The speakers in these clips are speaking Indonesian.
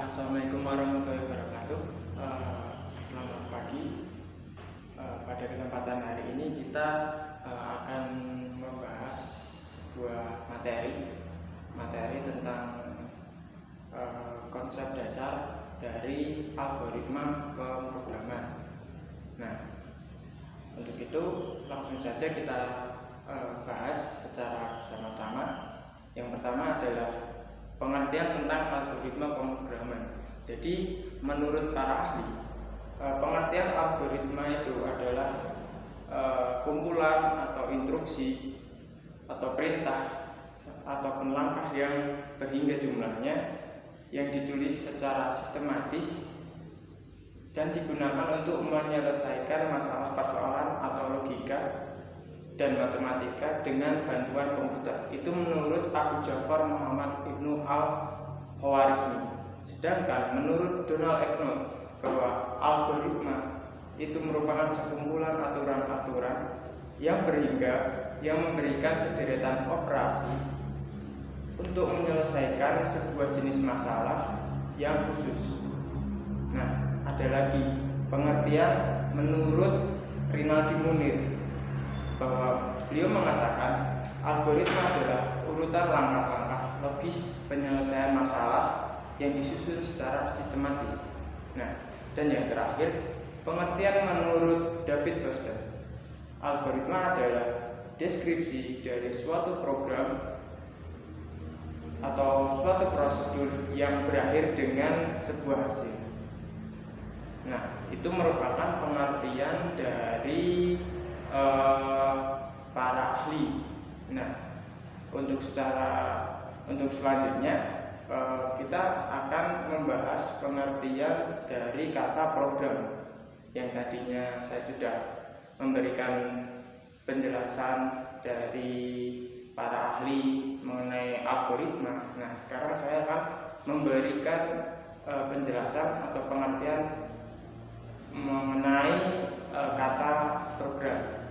Assalamualaikum warahmatullahi wabarakatuh. Selamat pagi. Pada kesempatan hari ini kita akan membahas sebuah materi tentang konsep dasar dari algoritma pemrograman. Nah, untuk itu langsung saja kita bahas secara bersama-sama. Yang pertama adalah pengertian tentang algoritma pemrograman. Jadi menurut para ahli, pengertian algoritma itu adalah kumpulan atau instruksi atau perintah ataupun langkah yang berhingga jumlahnya yang ditulis secara sistematis dan digunakan untuk menyelesaikan masalah persoalan atau logika dan matematika dengan bantuan komputer. Itu menurut Abu Ja'far Muhammad Ibnu al-Khwarizmi. Sedangkan menurut Donald Knuth bahwa algoritma itu merupakan sekumpulan aturan-aturan yang berhingga yang memberikan sederetan operasi untuk menyelesaikan sebuah jenis masalah yang khusus. Nah, ada lagi pengertian menurut Rinaldi Munir, bahwa beliau mengatakan algoritma adalah urutan langkah-langkah logis penyelesaian masalah yang disusun secara sistematis. Nah, dan yang terakhir, pengertian menurut David Buster, algoritma adalah deskripsi dari suatu program atau suatu prosedur yang berakhir dengan sebuah hasil. Nah, itu merupakan pengertian dari para ahli. Nah, untuk selanjutnya kita akan membahas pengertian dari kata program yang tadinya saya sudah memberikan penjelasan dari para ahli mengenai algoritma. Nah, sekarang saya akan memberikan penjelasan atau pengertian mengenai kata program.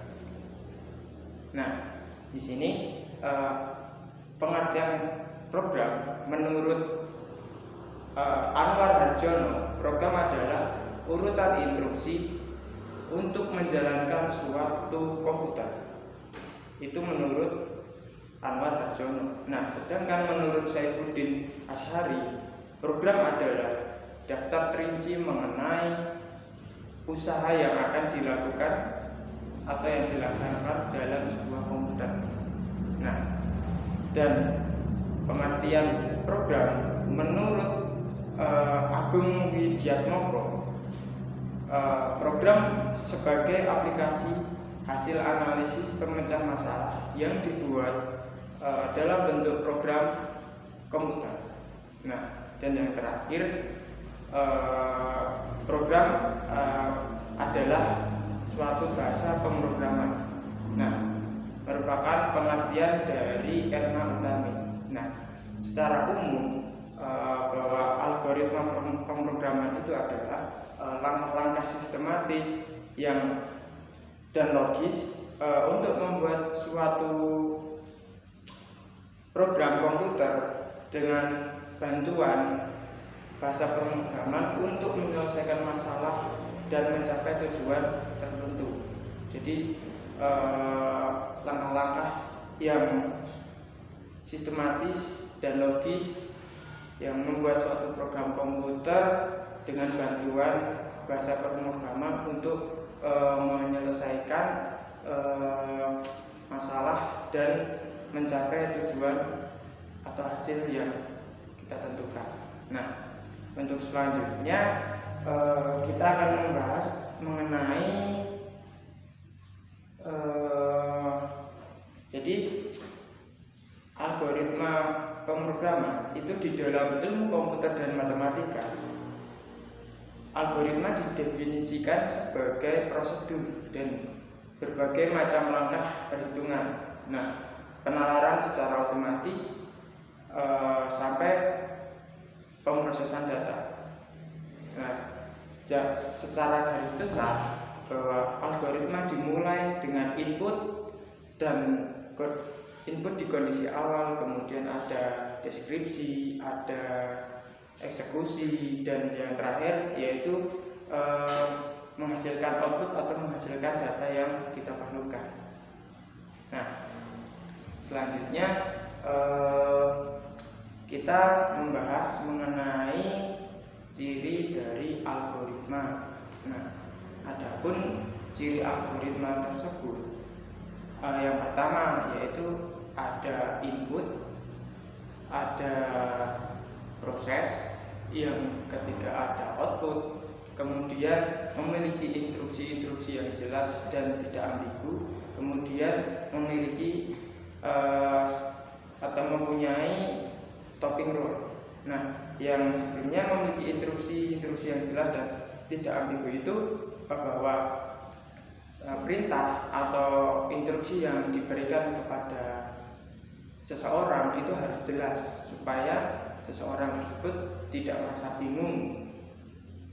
Nah, di sini pengertian program menurut Anwar Harjono, program adalah urutan instruksi untuk menjalankan suatu komputer. Itu menurut Anwar Harjono. Nah, sedangkan menurut Saifuddin Asy'ari, program adalah daftar rinci mengenai usaha yang akan dilakukan atau yang dilaksanakan dalam sebuah komputer. Nah, dan pengertian program menurut Agung Widiatmoko, program sebagai aplikasi hasil analisis pemecah masalah yang dibuat dalam bentuk program komputer. Nah, dan yang terakhir, program adalah suatu bahasa pemrograman. Nah, merupakan pengertian dari Erna Utami. Nah, secara umum bahwa algoritma pemrograman itu adalah langkah-langkah sistematis yang dan logis untuk membuat suatu program komputer dengan bantuan bahasa pemrograman untuk menyelesaikan masalah dan mencapai tujuan tertentu. Jadi langkah-langkah yang sistematis dan logis yang membuat suatu program komputer dengan bantuan bahasa pemrograman untuk menyelesaikan masalah dan mencapai tujuan atau hasil yang kita tentukan. Nah, untuk selanjutnya kita akan membahas mengenai jadi algoritma pemrograman itu di dalam ilmu komputer dan matematika. Algoritma didefinisikan sebagai prosedur dan berbagai macam langkah perhitungan. Nah, penalaran secara otomatis sampai pemrosesan data. Nah, secara garis besar bahwa algoritma dimulai dengan input dan input di kondisi awal, kemudian ada deskripsi, ada eksekusi, dan yang terakhir yaitu menghasilkan output atau menghasilkan data yang kita perlukan. Nah, selanjutnya kita membahas mengenai ciri dari algoritma. Nah, adapun ciri algoritma tersebut, yang pertama yaitu ada input, ada proses, yang ketiga ada output, kemudian memiliki instruksi-instruksi yang jelas dan tidak ambigu, kemudian memiliki atau mempunyai stopping rule. Nah, yang sebelumnya memiliki instruksi-instruksi yang jelas dan tidak ambigu itu bahwa perintah atau instruksi yang diberikan kepada seseorang itu harus jelas supaya seseorang tersebut tidak merasa bingung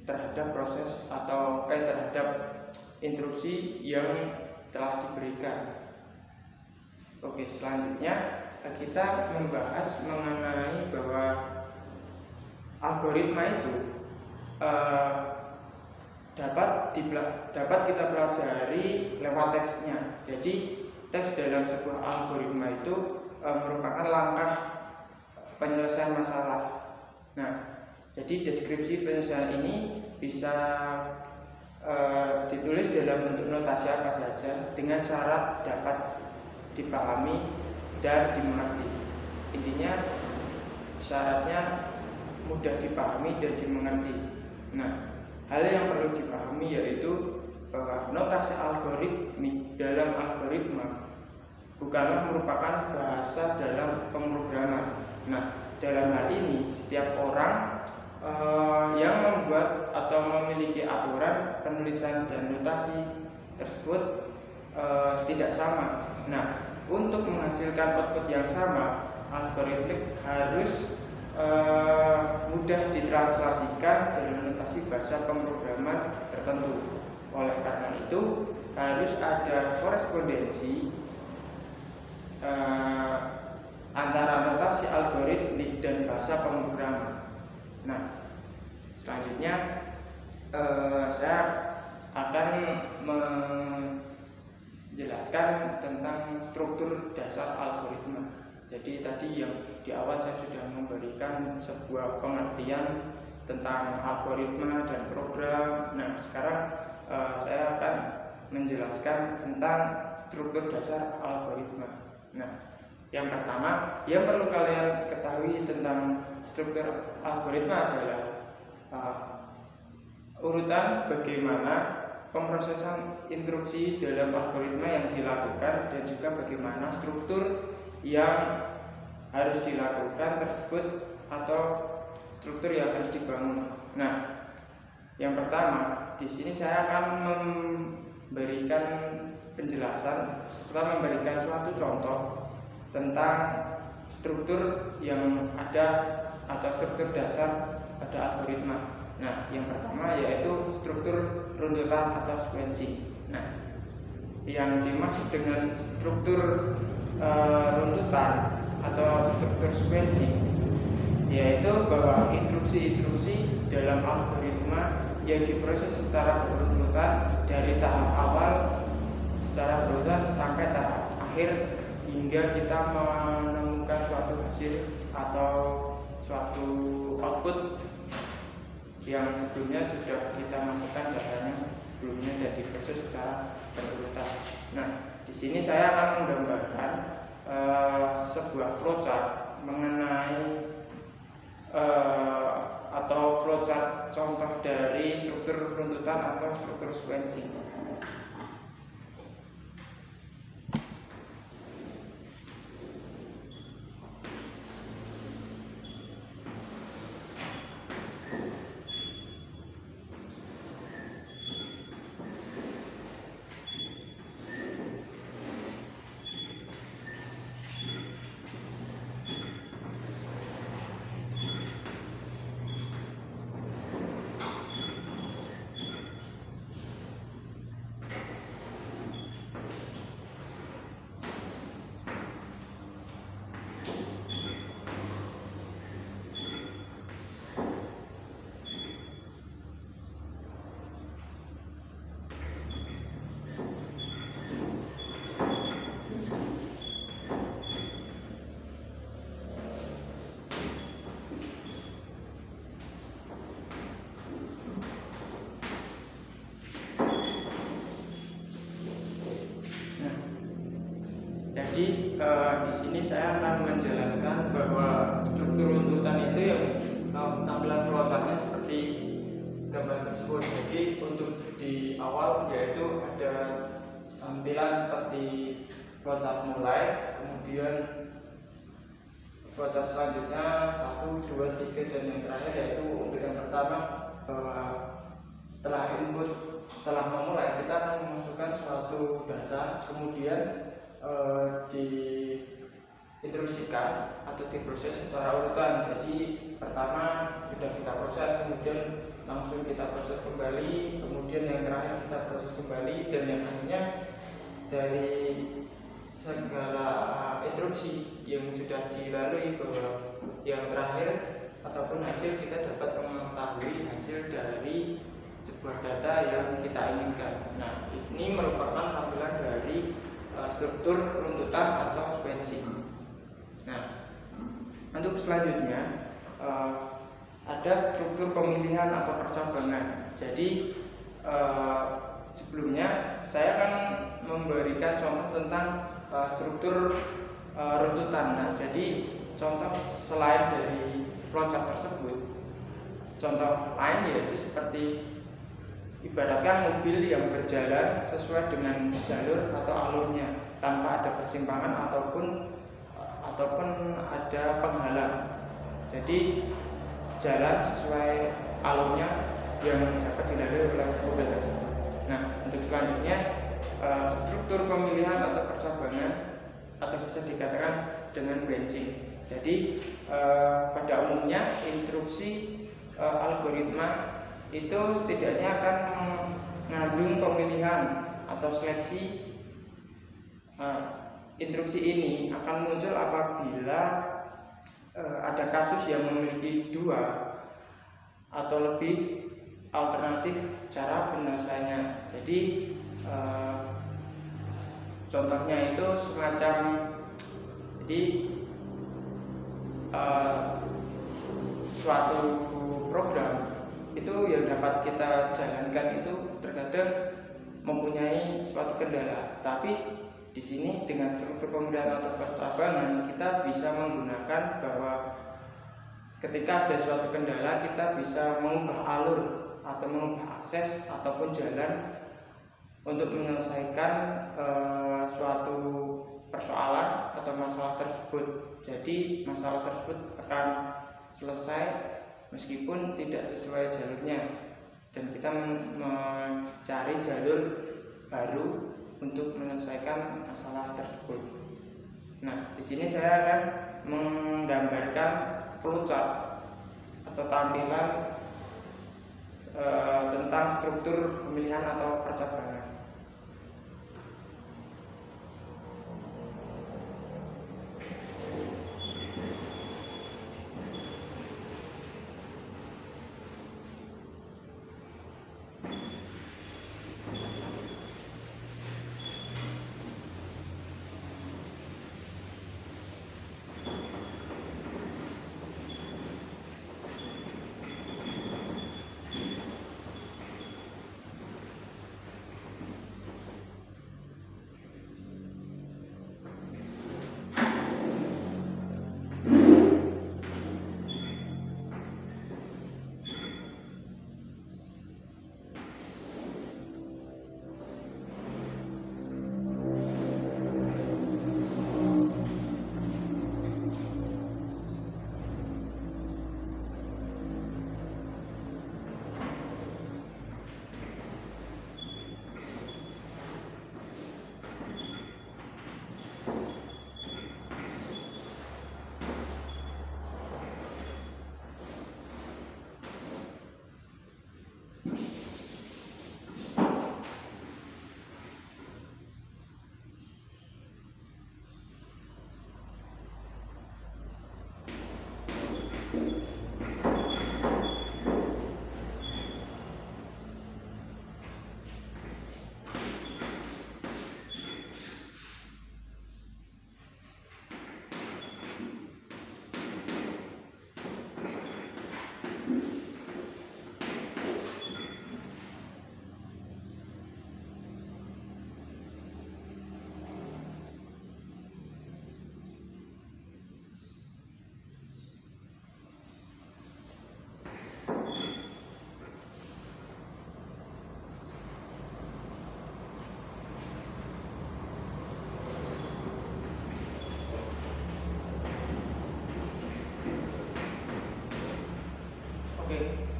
terhadap proses atau terhadap instruksi yang telah diberikan. Oke, selanjutnya kita membahas mengenai bahwa algoritma itu dapat kita pelajari lewat teksnya. Jadi teks dalam sebuah algoritma itu merupakan langkah penyelesaian masalah. Nah, jadi deskripsi penyelesaian ini bisa ditulis dalam bentuk notasi apa saja dengan syarat dapat dipahami dan dimengerti. Intinya syaratnya mudah dipahami dan dimengerti. Nah, hal yang perlu dipahami yaitu bahwa notasi algoritmik dalam algoritma bukanlah merupakan bahasa dalam pemrograman. Nah, dalam hal ini setiap orang yang membuat atau memiliki aturan penulisan dan notasi tersebut tidak sama. Nah, untuk menghasilkan output yang sama, algoritmik harus mudah ditranslasikan dalam notasi bahasa pemrograman tertentu. Oleh karena itu, harus ada korespondensi antara notasi algoritmik dan bahasa pemrograman. Nah, selanjutnya saya akan menjelaskan tentang struktur dasar algoritma. Jadi tadi yang di awal saya sudah memberikan sebuah pengertian tentang algoritma dan program. Nah, sekarang saya akan menjelaskan tentang struktur dasar algoritma. Nah, yang pertama yang perlu kalian ketahui tentang struktur algoritma adalah urutan bagaimana pemrosesan instruksi dalam algoritma yang dilakukan dan juga bagaimana struktur yang harus dilakukan tersebut atau struktur yang harus dibangun. Nah, yang pertama di sini saya akan memberikan penjelasan setelah memberikan suatu contoh tentang struktur yang ada atau struktur dasar pada algoritma. Nah, yang pertama yaitu struktur runtutan atau sequencing. Nah, yang dimaksud dengan struktur runtutan atau struktur sequencing yaitu bahwa instruksi-instruksi dalam algoritma yang diproses secara berurutan dari tahap awal secara berurutan sampai tahap akhir hingga kita menemukan suatu hasil atau suatu output yang sebelumnya sudah kita masukkan datanya sebelumnya dan diproses secara berurutan. Nah, di sini saya akan menggambarkan sebuah flowchart mengenai atau flowchart contoh dari struktur runtutan atau struktur sequencing. Jadi di sini saya akan menjelaskan bahwa struktur runtutan itu yang tampilan flowchartnya seperti gambar tersebut. Jadi untuk di awal yaitu ada tampilan seperti flowchart mulai, kemudian flowchart selanjutnya 1, 2, 3 dan yang terakhir yaitu untuk yang pertama setelah input, setelah memulai kita akan memasukkan suatu data, kemudian diinstruksikan atau diproses secara urutan. Jadi pertama sudah kita proses, kemudian langsung kita proses kembali, kemudian yang terakhir kita proses kembali, dan yang akhirnya dari segala instruksi yang sudah dilalui bahwa yang terakhir ataupun hasil kita dapat mengetahui hasil dari sebuah data yang kita inginkan. Nah, ini merupakan tampilan dari struktur runtutan atau sequencing. Nah, untuk selanjutnya ada struktur pemilihan atau percabangan. Jadi sebelumnya saya akan memberikan contoh tentang struktur runtutan. Nah, jadi contoh selain dari flowchart tersebut, contoh lain yaitu seperti ibaratkan mobil yang berjalan sesuai dengan jalur atau alurnya tanpa ada persimpangan ataupun ada penghalang. Jadi jalan sesuai alurnya yang dapat dilalui oleh mobil tersebut. Nah, untuk selanjutnya struktur pemilihan atau percabangan atau bisa dikatakan dengan branching. Jadi pada umumnya instruksi algoritma itu setidaknya akan mengandung pemilihan atau seleksi. Instruksi ini akan muncul apabila ada kasus yang memiliki 2 atau lebih alternatif cara penyelesaiannya. Jadi contohnya itu semacam suatu program itu yang dapat kita jalankan itu terkadang mempunyai suatu kendala, tapi di sini dengan struktur pemilihan atau percabangan kita bisa menggunakan bahwa ketika ada suatu kendala kita bisa mengubah alur atau mengubah akses ataupun jalan untuk menyelesaikan suatu persoalan atau masalah tersebut. Jadi masalah tersebut akan selesai meskipun tidak sesuai jalurnya, dan kita mencari jalur baru untuk menyelesaikan masalah tersebut. Nah, di sini saya akan menggambarkan flowchart atau tampilan tentang struktur pemilihan atau percabangan.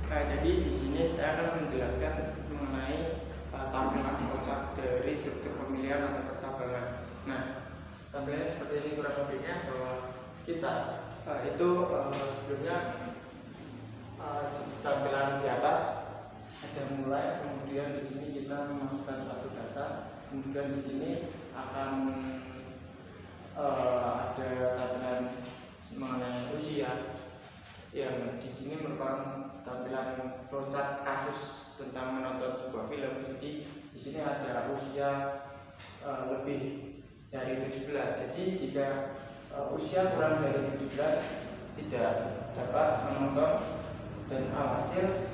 Jadi di sini saya akan menjelaskan mengenai tampilan kocak dari struktur pemilihan atau percabangan. Nah, tampilannya seperti ini kurang lebihnya, bahwa kita sebelumnya tampilan di atas ada mulai, kemudian di sini kita memasukkan satu data, kemudian di sini akan ada tampilan mengenai usia, yang di sini merupakan tampilan flowchart kasus tentang menonton sebuah film. Jadi di sini ada usia lebih dari 17. Jadi jika usia kurang dari 17 tidak dapat menonton, dan alhasil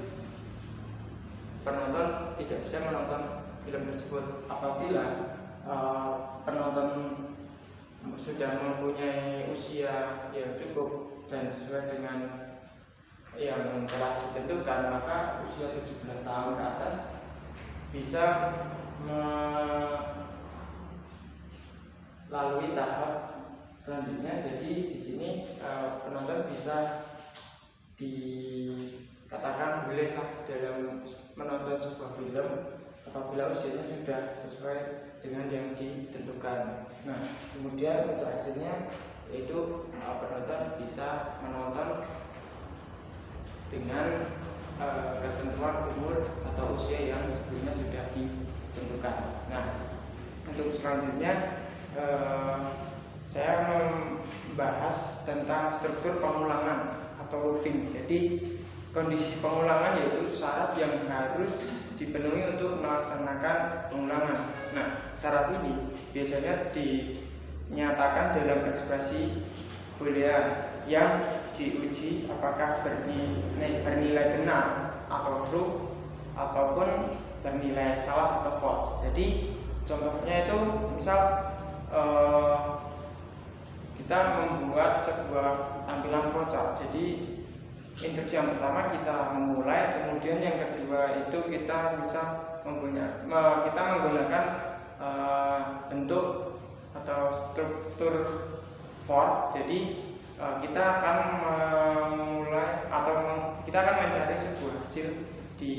penonton tidak bisa menonton film tersebut. Apabila penonton sudah mempunyai usia yang cukup dan sesuai dengan yang telah ditentukan, maka usia 17 tahun ke atas bisa melalui tahap selanjutnya. Jadi di sini penonton bisa dikatakan bolehlah dalam menonton sebuah film apabila usianya sudah sesuai dengan yang ditentukan. Nah, kemudian untuk hasilnya yaitu penonton bisa menonton dengan ketentuan umur atau usia yang sebelumnya sudah ditentukan. Nah, untuk selanjutnya saya membahas tentang struktur pengulangan atau looping. Jadi kondisi pengulangan yaitu syarat yang harus dipenuhi untuk melaksanakan pengulangan. Nah, syarat ini biasanya dinyatakan dalam ekspresi boolean yang diuji apakah bernilai benar atau true ataupun bernilai salah atau false. Jadi contohnya itu misal kita membuat sebuah tampilan flowchart. Jadi instruksi yang pertama kita memulai, kemudian yang kedua itu kita bisa menggunakan bentuk atau struktur for. Jadi kita akan memulai atau kita akan mencari sebuah hasil di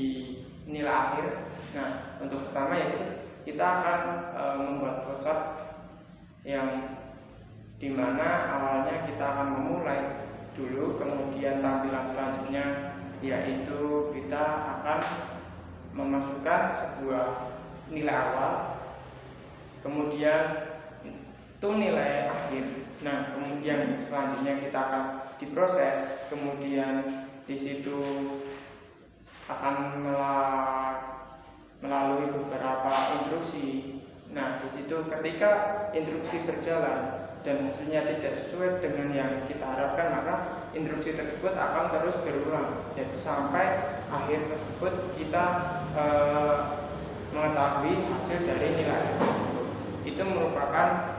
nilai akhir. Nah, untuk pertama yaitu kita akan membuat flowchart yang dimana awalnya kita akan memulai dulu, kemudian tampilan selanjutnya yaitu kita akan memasukkan sebuah nilai awal, kemudian itu nilai akhir. Nah, kemudian selanjutnya kita akan diproses, kemudian di situ akan melalui beberapa instruksi. Nah, di situ ketika instruksi berjalan dan hasilnya tidak sesuai dengan yang kita harapkan, maka instruksi tersebut akan terus berulang. Jadi sampai akhir tersebut kita mengetahui hasil dari nilai tersebut. Itu merupakan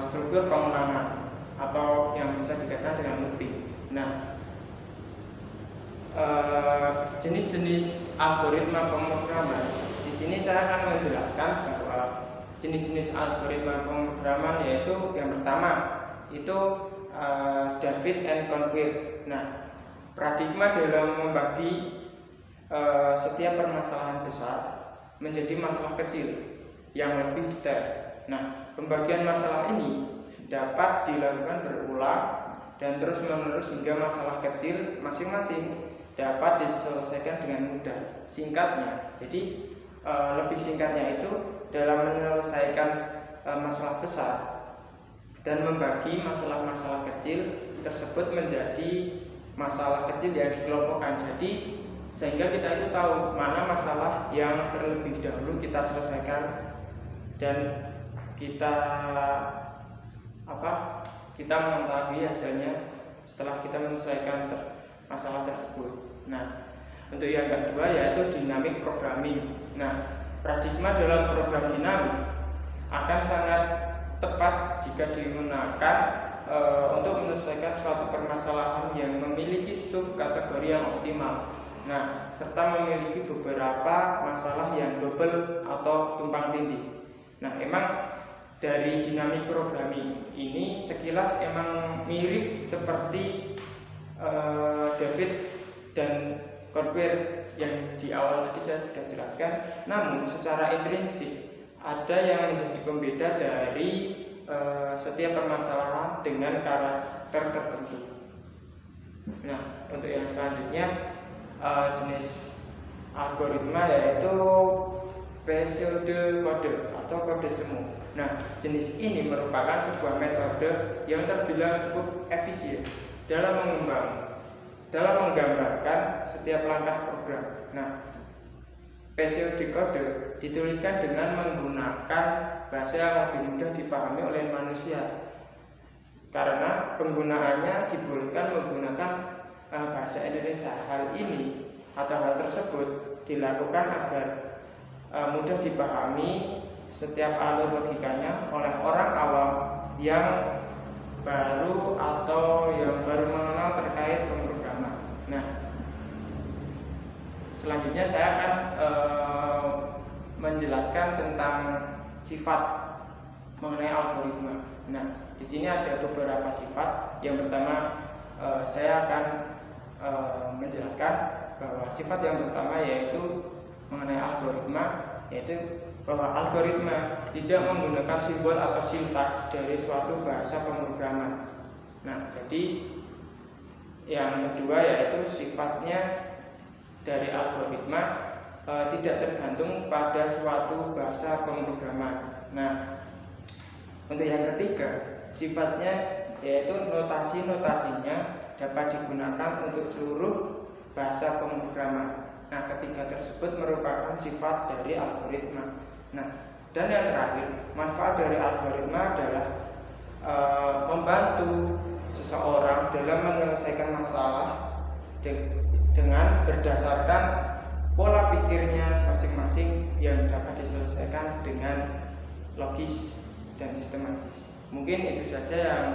struktur pengulangan atau yang bisa dikatakan dengan looping. Nah, jenis-jenis algoritma pemrograman di sini saya akan menjelaskan bahwa jenis-jenis algoritma pemrograman yaitu yang pertama itu David and Conway. Nah, paradigma dalam membagi setiap permasalahan besar menjadi masalah kecil yang lebih detail. Nah, pembagian masalah ini dapat dilakukan berulang dan terus-menerus hingga masalah kecil masing-masing dapat diselesaikan dengan mudah. Singkatnya, jadi lebih singkatnya itu dalam menyelesaikan masalah besar dan membagi masalah-masalah kecil tersebut menjadi masalah kecil yang dikelompokkan. Jadi sehingga kita itu tahu mana masalah yang terlebih dahulu kita selesaikan dan kita mengetahui hasilnya setelah kita menyelesaikan masalah tersebut. Nah, untuk yang kedua yaitu dynamic programming. Nah, paradigma dalam program dinamik akan sangat tepat jika digunakan untuk menyelesaikan suatu permasalahan yang memiliki subkategori yang optimal. Nah, serta memiliki beberapa masalah yang double atau tumpang tindih. Nah, emang dari dynamic programming ini sekilas emang mirip seperti David dan hardware yang di awal tadi saya sudah jelaskan. Namun secara intrinsik ada yang menjadi pembeda dari setiap permasalahan dengan karakter tertentu. Nah, untuk yang selanjutnya jenis algoritma yaitu pseudokode atau kode semu. Nah, jenis ini merupakan sebuah metode yang terbilang cukup efisien dalam menggambarkan setiap langkah program. Nah, pseudokode dituliskan dengan menggunakan bahasa yang lebih mudah dipahami oleh manusia, karena penggunaannya dibolehkan menggunakan bahasa Indonesia. Hal ini atau hal tersebut dilakukan agar mudah dipahami setiap alur logikanya oleh orang awam yang baru atau yang baru mengenal terkait pemrograman. Nah, selanjutnya saya akan menjelaskan tentang sifat mengenai algoritma. Nah, di sini ada beberapa sifat. Yang pertama, saya akan menjelaskan bahwa sifat yang pertama yaitu mengenai algoritma, yaitu bahwa algoritma tidak menggunakan simbol atau sintaks dari suatu bahasa pemrograman. Nah, jadi yang kedua yaitu sifatnya dari algoritma tidak tergantung pada suatu bahasa pemrograman. Nah, untuk yang ketiga, sifatnya yaitu notasi-notasinya dapat digunakan untuk seluruh bahasa pemrograman. Nah, ketiga tersebut merupakan sifat dari algoritma. Nah, dan yang terakhir, manfaat dari algoritma adalah membantu seseorang dalam menyelesaikan masalah dengan berdasarkan pola pikirnya masing-masing yang dapat diselesaikan dengan logis dan sistematis. Mungkin itu saja yang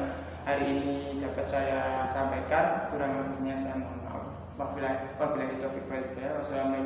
hari ini dapat saya sampaikan. Kurang lebihnya saya mohon maaf. Wabillahi taufiq wal hidayah. Wassalamualaikum